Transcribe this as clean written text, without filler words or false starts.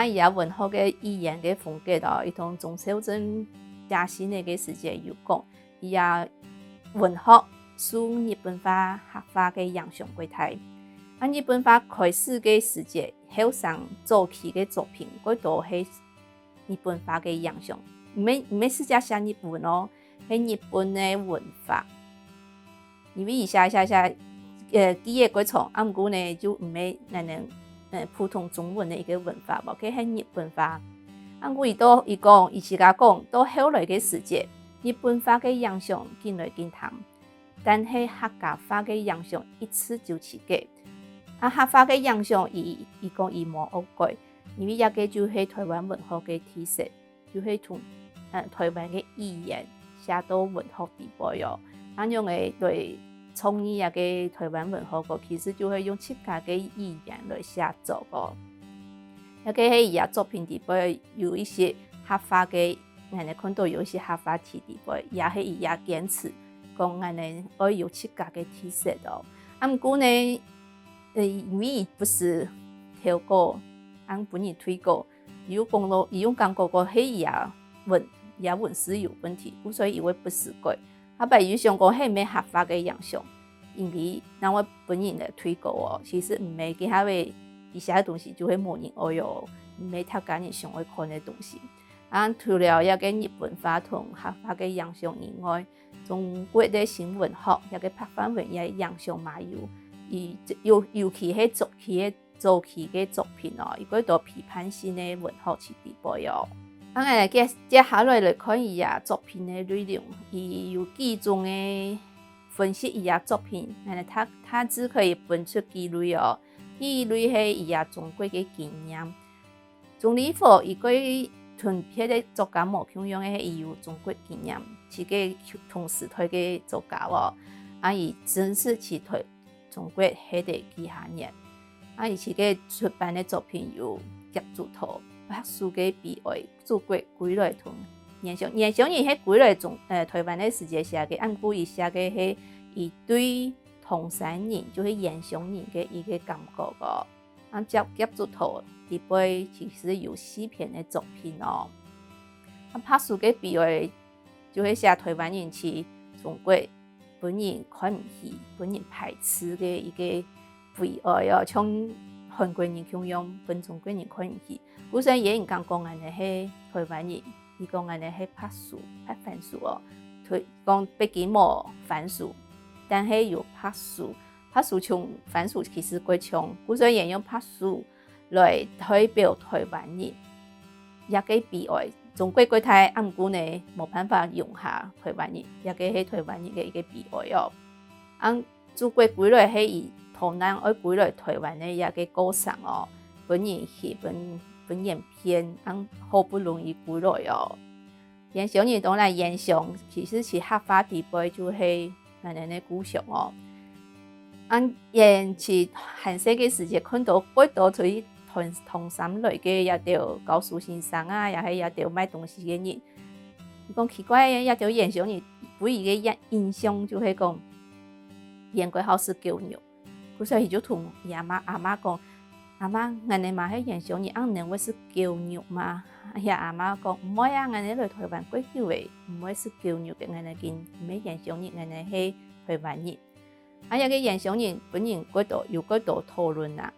伊也文学嘅语言嘅风格咯，伊同钟秀珍写新嘅世界有讲，伊也文学受日本化、客化嘅影响过大。日本化开始嘅世界后上早期嘅作品，嗰度係日本化嘅影響，唔係世界寫日本咯，係日本嘅文化。因為寫記憶嗰種，不過呢就唔係普通中文嘅一個文化，佢係日本化。不過伊自家講，到後來嘅世界，日本化嘅影響漸來漸淡，但係客家化嘅影響一次就持久。客化嘅影響，伊講伊冇惡改，因為一個就是台灣文學嘅特色，就是從台灣嘅語言寫到文學地位哦。咁樣嘅對創意一個台灣文學個，其實就係用自家嘅語言來寫作個。一個係伊個作品地位有一些客化嘅，我哋看到有一些客化體地位，也係伊個堅持講我哋要有自家嘅特色哦。不過呢，因為不是透過按本人推過，有講過係伊個文史有問題，所以伊會不是改。但有想講係咩客化嘅影響，因為當我本人來推過哦，其實唔係其他嘅以下嘅東西就會冇人愛哦，唔係他家人想愛看嘅東西。除了一個日本化同客化嘅影響以外，中國嘅新文學一個拍翻文也影響嘛有，尤其係早期嘅作品哦，伊個都批判性嘅文學之地位哦。接下來看伊個作品嘅內容，伊有幾種嘅分析伊個作品，他只可以分出幾類哦。第一類係伊個中國嘅經驗，鍾立火伊個同別嘅作家冇共樣嘅，伊有中國經驗，自己同時代嘅作家哦，伊真實去對中國迄個幾下年，伊自己出版嘅作品有夾住頭。白書嘅悲哀，祖國歸來同炎上伊係歸來台灣嘅世界寫嘅，按古伊寫嘅係伊對唐山人就是炎上人嘅一個感覺個。夾住頭底背其實有4篇嘅作品哦。白書嘅悲哀就是寫台灣人去中國本人看唔起、本人排斥嘅一個悲哀哦，像韓國人咁樣本中國人看唔起。古時也人講我哋係台灣人，伊講我哋係拍番薯哦，講北京冇番薯，但係有拍薯像番薯其實過長，古時也用拍薯來代表台灣人，一個悲哀。中國過大，不過呢冇辦法容下台灣人，一個係台灣人嘅一個悲哀哦。祖國歸來係以台南愛歸來台灣嘅一個過程哦，本人去本人片，好不容易歸來哦。炎上人當然炎上，其實是客化地位就係我哋嘅故鄉哦。去韓式嘅世界看到好多對唐山來嘅一條高樹先生啊，又係一條賣東西嘅人。伊講奇怪嘅一條炎上人，對伊嘅印象就係講嚴國豪是狗肉，所以就同阿媽講。阿媽，我哋嘛係炎上人，能會是狗肉嘛？阿媽講唔會啊，我哋來台灣過久嘅，唔會是狗肉嘅，我哋見唔係炎上人，我哋係台灣人。一個炎上人本人嗰度有嗰度討論啦，